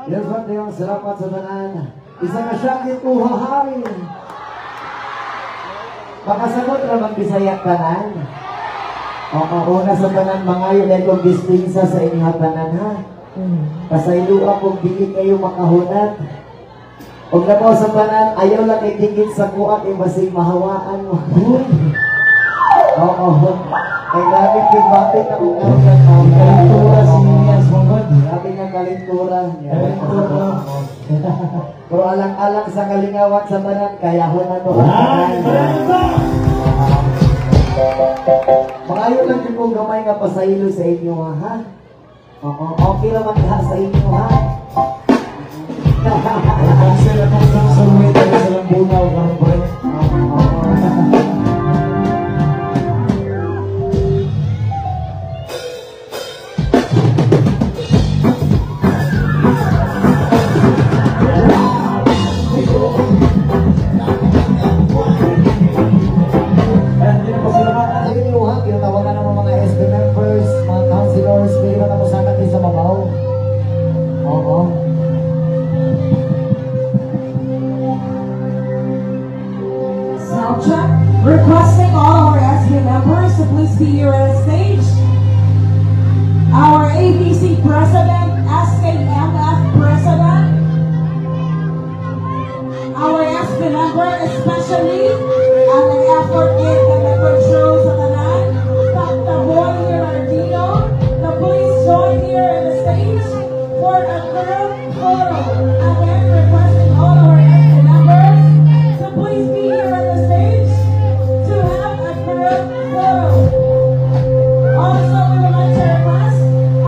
Yes, ang salamat sa tanan. Isa na siya kituhahay. Makasagot naman Bisaya tanan. Una sa tanan mga yun kong distinsa sa inyong tanan ha. Pasaylo kung di kayo makahunat. Huwag na po sa tanan, ayaw lang itigit sa kuat, ibasing mahawaan mo. Oo. Ay gamit yung bakit ako karoon ng kalintura siniyas mongod. Sabi nga kalintura. Pero alang-alang sa kalingawat sa tanan, kaya ho na to. Magayo lang din kong gamay nga pasaylo sa inyo ha. Okay naman ha sa inyo ha. Cancel akong sa mga sa lambunaw ng break. Requesting all our SB members to please be your